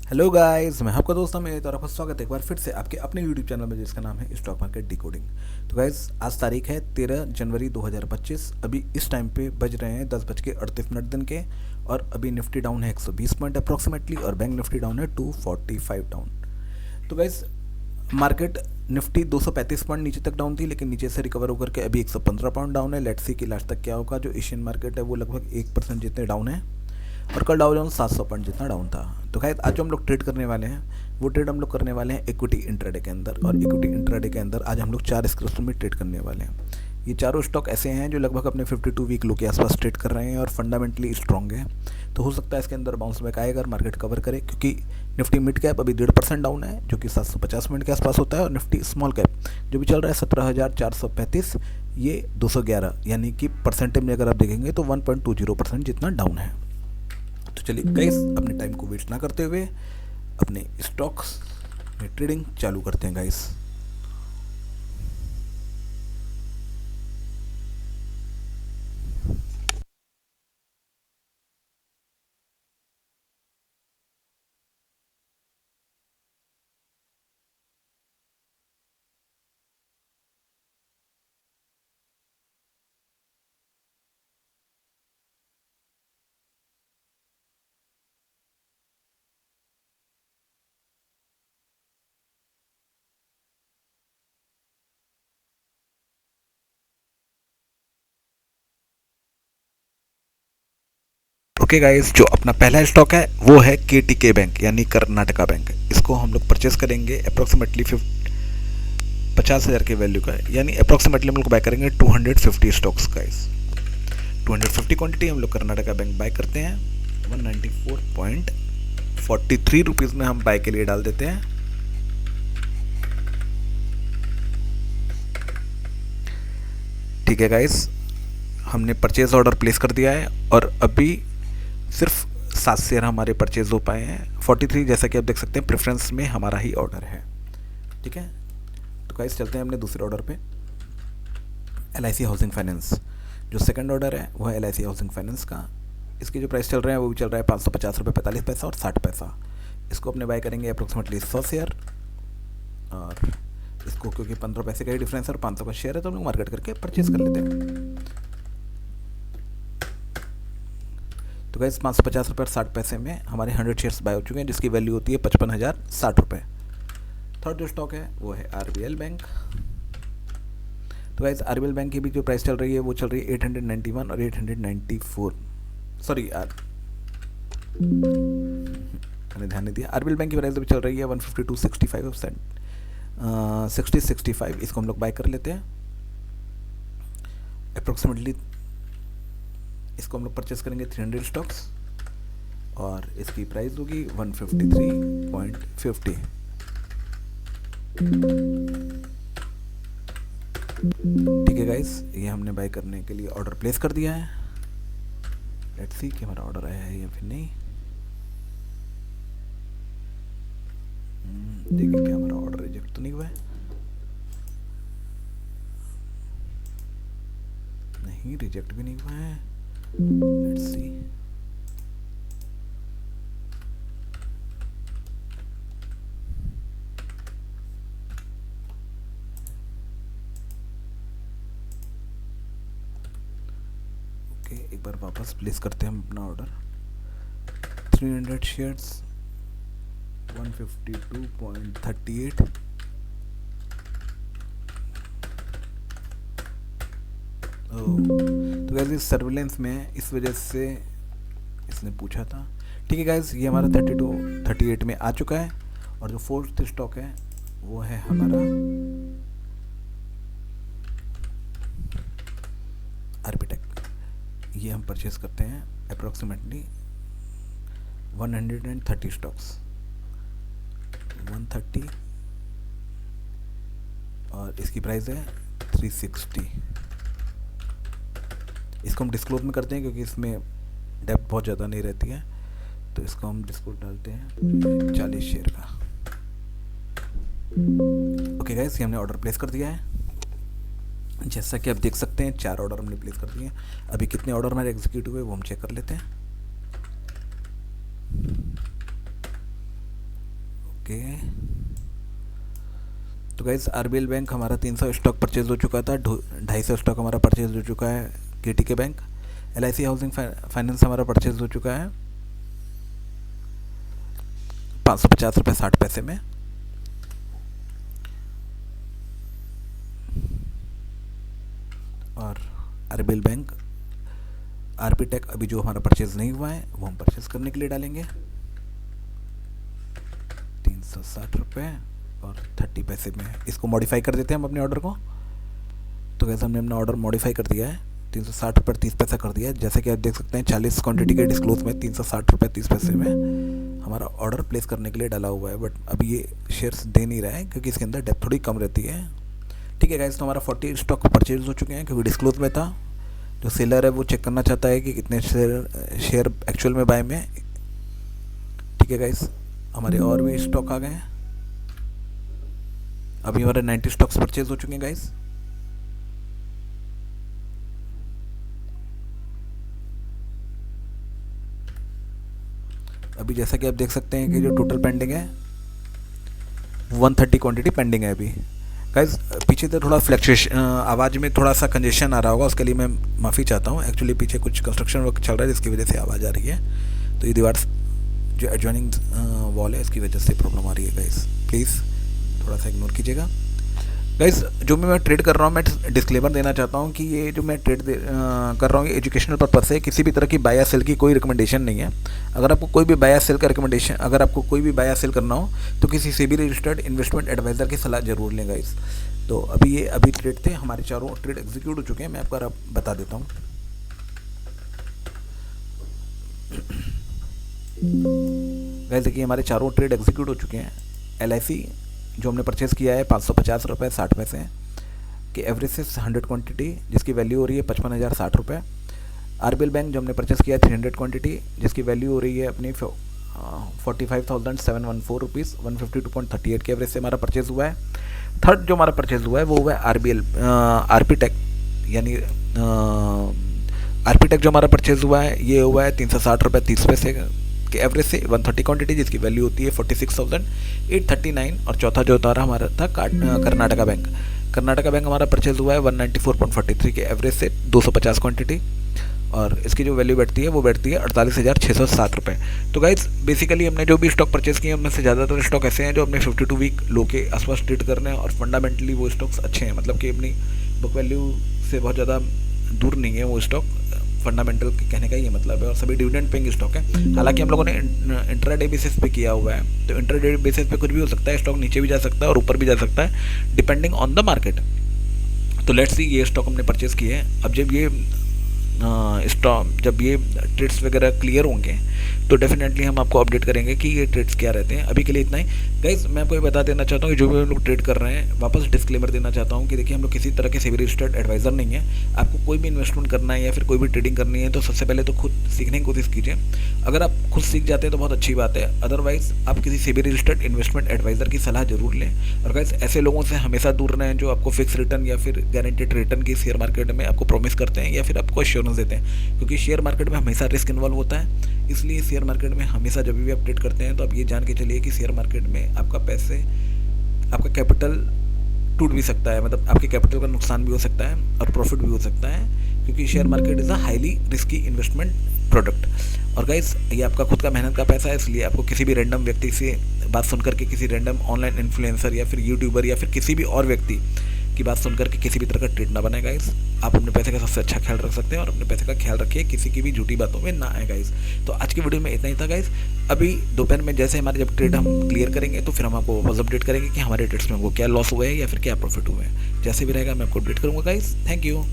Hello guys, मैं आपका दोस्त अमित और आपका स्वागत है एक बार फिर से आपके अपने यूट्यूब चैनल में जिसका नाम है स्टॉक मार्केट डिकोडिंग। तो गाइस, आज तारीख है 13 जनवरी 2025। अभी इस टाइम पे बज रहे हैं 10:38 दिन के। और अभी निफ्टी डाउन है 120 पॉइंट अप्रॉक्सीमेटली और बैंक निफ्टी डाउन है 245 डाउन। तो गाइस, मार्केट निफ्टी 235 पॉइंट नीचे तक डाउन थी, लेकिन नीचे से रिकवर होकर के अभी 115 पॉइंट डाउन है। लेट्स सी कि लास्ट तक क्या होगा। जो एशियन मार्केट है वो लगभग 1% जितने डाउन है और कल डाउ जोन्स 700 पॉइंट जितना डाउन था। तो खैर, आज जो हम लोग ट्रेड करने वाले हैं वो ट्रेड हम लोग करने वाले हैं इक्विटी इंट्राडे के अंदर। और इक्विटी इंट्राडे के अंदर आज हम लोग 4 स्क्रिप्ट में ट्रेड करने वाले हैं। ये चारों स्टॉक ऐसे हैं जो लगभग अपने 52 वीक लो के आसपास ट्रेड कर रहे हैं और फंडामेंटली स्ट्रॉन्ग है। तो हो सकता है इसके अंदर बाउंस बैक आएगा और मार्केट कवर करे, क्योंकि निफ्टी मिड कैप अभी 1.5% डाउन है जो कि 750 मिनट के आसपास होता है। और निफ्टी स्मॉल कैप जो भी चल रहा है 17,435, ये 211, यानी कि परसेंटेज में अगर आप देखेंगे तो 1.20% जितना डाउन है। तो चलिए गाइस, अपने टाइम को वेस्ट ना करते हुए अपने स्टॉक्स में ट्रेडिंग चालू करते हैं गाइस। ओके गाइस, जो अपना पहला स्टॉक है वो है केटीके बैंक यानी कर्नाटका बैंक। इसको हम लोग परचेस करेंगे अप्रोक्सीमेटली 50,000 के वैल्यू का है, यानी अप्रोक्सीमेटली हम लोग बाय करेंगे 250 स्टॉक्स गाइस। 250 क्वांटिटी हम लोग कर्नाटका बैंक बाय करते हैं। 194.43 रुपीज़ में हम बाय के लिए डाल देते हैं। ठीक है गाइस, हमने परचेज ऑर्डर प्लेस कर दिया है और अभी सिर्फ 7 शेयर हमारे परचेज हो पाए हैं। 43, जैसा कि आप देख सकते हैं, प्रेफरेंस में हमारा ही ऑर्डर है। ठीक है, तो गाइस चलते हैं अपने दूसरे ऑर्डर पे। LIC हाउसिंग फाइनेंस, जो सेकंड ऑर्डर है वो है LIC हाउसिंग फाइनेंस का। इसकी जो प्राइस चल रहा है वो भी चल रहा है 550 रुपये 45 पैसा और 60 पैसा। इसको अपने बाय करेंगे अप्रोक्सीमेटली 100 शेयर। और इसको क्योंकि 15 पैसे का ही डिफरेंस है और 500 का शेयर है तो हम लोग मार्केट करके परचेज कर लेते हैं। तो गाइस, 550 रुपये और 60 पैसे में हमारे 100 शेयर्स बाय हो चुके हैं, जिसकी वैल्यू होती है 55,060 रुपये। थर्ड जो स्टॉक है वो है RBL बैंक। तो गाइस, RBL बैंक की भी जो प्राइस चल रही है वो चल रही है 891 और 894। सॉरी यार, मैंने ध्यान नहीं दिया। RBL बैंक की प्राइस अभी चल रही है 152.65 60.65। इसको हम लोग बाय कर लेते हैं अप्रोक्सीमेटली। इसको हम लोग परचेस करेंगे 300 स्टॉक्स और इसकी प्राइस होगी 153.50। ठीक है गाइस, ये हमने बाय करने के लिए ऑर्डर प्लेस कर दिया है। लेट्स सी कि हमारा ऑर्डर आया है या फिर नहीं। देखिए क्या हमारा ऑर्डर रिजेक्ट तो नहीं हुआ है। नहीं, रिजेक्ट भी नहीं हुआ है। Let's see. ओके, एक बार वापस प्लेस करते हैं हम अपना ऑर्डर। 300 शेयर्स 152.38। तो गाइस, इस सर्विलेंस में है, इस वजह से इसने पूछा था। ठीक है गाइस, ये हमारा 38 में आ चुका है। और जो फोर्थ स्टॉक है वो है हमारा आर्बिटेक। ये हम परचेज करते हैं अप्रोक्सीमेटली 130 स्टॉक्स 130 और इसकी प्राइस है 360। इसको हम डिस्क्लोज में करते हैं क्योंकि इसमें डेप्थ बहुत ज़्यादा नहीं रहती है, तो इसको हम डिस्क्लोज डालते हैं 40 शेयर का। ओके गाइस, ये हमने ऑर्डर प्लेस कर दिया है। जैसा कि आप देख सकते हैं 4 ऑर्डर हमने प्लेस कर दिए हैं। अभी कितने ऑर्डर हमारे एग्जीक्यूट हुए वो हम चेक कर लेते हैं। ओके, तो गाइस आरबीएल बैंक हमारा 300 स्टॉक परचेज हो चुका था, 250 स्टॉक हमारा परचेज हो चुका है केटीके बैंक। एलआईसी हाउसिंग फाइनेंस हमारा परचेज हो चुका है 550 रुपये 60 पैसे में। और आरबीएल बैंक आरपी टेक अभी जो हमारा परचेज नहीं हुआ है वो हम परचेज करने के लिए डालेंगे 360 रुपये और 30 पैसे में। इसको मॉडिफाई कर देते हैं हम अपने ऑर्डर को। तो कैसे हमने अपना ऑर्डर मॉडिफाई कर दिया है, 360 रुपये 30 पैसा कर दिया है। जैसे कि आप देख सकते हैं 40 क्वांटिटी के डिस्क्लोज में 360 रुपये 30 पैसे में हमारा ऑर्डर प्लेस करने के लिए डाला हुआ है। बट अभी ये शेयर्स दे नहीं रहा है क्योंकि इसके अंदर डेप्थ थोड़ी कम रहती है। ठीक है गाइस, तो हमारा 40 स्टॉक परचेज हो चुके हैं क्योंकि डिस्क्लोज में था। जो सेलर है वो चेक करना चाहता है कि कितने शेयर एक्चुअल में बाय में। ठीक है गाइस, हमारे और भी स्टॉक आ गए हैं। अभी हमारे 90 स्टॉक्स परचेज हो चुके हैं गाइस। अभी जैसा कि आप देख सकते हैं कि जो टोटल पेंडिंग है 130 क्वांटिटी पेंडिंग है अभी। गाइस पीछे तो थोड़ा फ्लक्चुएशन, आवाज़ में थोड़ा सा कंजेशन आ रहा होगा, उसके लिए मैं माफ़ी चाहता हूँ। एक्चुअली पीछे कुछ कंस्ट्रक्शन वर्क चल रहा है जिसकी वजह से आवाज़ आ रही है। तो ये दीवार जो एडजॉइनिंग वॉल है इसकी वजह से प्रॉब्लम आ रही है गाइस, प्लीज़ थोड़ा सा इग्नोर कीजिएगा। गाइस जो भी मैं ट्रेड कर रहा हूँ, मैं डिस्क्लेमर देना चाहता हूँ कि ये जो मैं ट्रेड कर रहा हूँ ये एजुकेशनल पर्पस से, किसी भी तरह की बाय या सेल की कोई रिकमेंडेशन नहीं है। अगर आपको कोई भी बाय या सेल का रिकमेंडेशन, अगर आपको कोई भी बाय या सेल करना हो तो किसी सेबी रजिस्टर्ड इन्वेस्टमेंट एडवाइज़र की सलाह जरूर लें गाइस। तो अभी ट्रेड थे, हमारे चारों ट्रेड एग्जीक्यूट हो चुके हैं। मैं आपको बता देता हूँ। गाइस देखिए हमारे चारों ट्रेड एग्जीक्यूट हो चुके हैं। एलआईसी जो हमने परचेज़ किया है 550 रुपये 60 पैसे कि एवरेज से 100 क्वांटिटी जिसकी वैल्यू हो रही है 55,060 रुपये। आरबीएल बैंक जो हमने परचेज़ किया है 300 क्वांटिटी जिसकी वैल्यू हो रही है अपनी 45,714 रुपीज़ 152.38 के एवरेज से हमारा परचेज़ हुआ है। थर्ड जो हमारा परचेज़ हुआ है वो हुआ है आरपी टेक, यानी आरपी टेक जो हमारा परचेज़ हुआ है ये हुआ है 360 रुपये 30 पैसे के एवरेज से 130 क्वांटिटी जिसकी वैल्यू होती है 46,839। और चौथा जो उतारा हमारा था कर्नाटका बैंक। कर्नाटका बैंक हमारा परचेज हुआ है 194.43 के एवरेज से 250 क्वांटिटी और इसकी जो वैल्यू बैठती है वो बैठती है 48,607 रुपये। तो गाइस बेसिकली हमने जो भी स्टॉक परचेज किए उनमें से ज़्यादातर स्टॉक ऐसे हैं जो अपने 52 वीक लो के आसपास ट्रेड कर रहे हैं और फंडामेंटली वो स्टॉक्स अच्छे हैं, मतलब कि अपनी बुक वैल्यू से बहुत ज़्यादा दूर नहीं है वो स्टॉक। फंडामेंटल के कहने का ये मतलब है और सभी डिविडेंड पेइंग स्टॉक है। हालांकि हम लोगों ने इंट्राडे बेसिस पे किया हुआ है, तो इंट्राडे बेसिस पे कुछ भी हो सकता है, स्टॉक नीचे भी जा सकता है और ऊपर भी जा सकता है डिपेंडिंग ऑन द मार्केट। तो लेट्स सी ये स्टॉक हमने परचेज़ किए हैं। अब जब ये ट्रेड्स वगैरह क्लियर होंगे तो डेफिनेटली हम आपको अपडेट करेंगे कि ये ट्रेड्स क्या रहते हैं। अभी के लिए इतना ही गाइस। मैं आपको ये बता देना चाहता हूँ कि जो भी हम लोग ट्रेड कर रहे हैं, वापस डिस्क्लेमर देना चाहता हूँ कि देखिए हम लोग किसी तरह के सेबी रजिस्टर्ड एडवाइज़र नहीं है। आपको कोई भी इन्वेस्टमेंट करना है या फिर कोई भी ट्रेडिंग करनी है तो सबसे पहले तो खुद सीखने की कोशिश कीजिए। अगर आप खुद सीख जाते हैं तो बहुत अच्छी बात है, अदरवाइज आप किसी सेबी रजिस्टर्ड इन्वेस्टमेंट एडवाइज़र की सलाह जरूर लें। और गाइस ऐसे लोगों से हमेशा दूर रहें जो आपको फिक्स रिटर्न या फिर गारंटेड रिटर्न की शेयर मार्केट में आपको प्रॉमिस करते हैं या फिर आपको एश्योरेंस देते हैं, क्योंकि शेयर मार्केट में हमेशा रिस्क इन्वॉल्व होता है। इसलिए शेयर मार्केट में हमेशा जब भी आप ट्रेड करते हैं तो आप ये जान के चलिए कि शेयर मार्केट में आपका कैपिटल टूट भी सकता है, मतलब आपके कैपिटल का नुकसान भी हो सकता है और प्रॉफिट भी हो सकता है, क्योंकि share market is a highly risky investment product. और गाइस ये आपका खुद का मेहनत का पैसा है, इसलिए आपको किसी भी रैंडम व्यक्ति से बात सुन करके, किसी रैंडम ऑनलाइन इन्फ्लुएंसर या फिर यूट्यूबर या फिर किसी भी और व्यक्ति की बात सुन करके किसी भी तरह का ट्रेड ना बनाए गाइस। आप अपने पैसे का सबसे अच्छा ख्याल रख सकते हैं और अपने पैसे का ख्याल रखिए, किसी की भी झूठी बातों में ना आए गाइस। तो आज की वीडियो में इतना ही था गाइस। अभी दोपहर में जैसे हमारे जब ट्रेड हम क्लियर करेंगे तो फिर हम आपको वापस अपडेट करेंगे कि हमारे ट्रेड्स में वो क्या लॉस हुए हैं या फिर क्या प्रॉफिट हुए हैं। जैसे भी रहेगा मैं आपको अपडेट करूँगा गाइस। Thank you.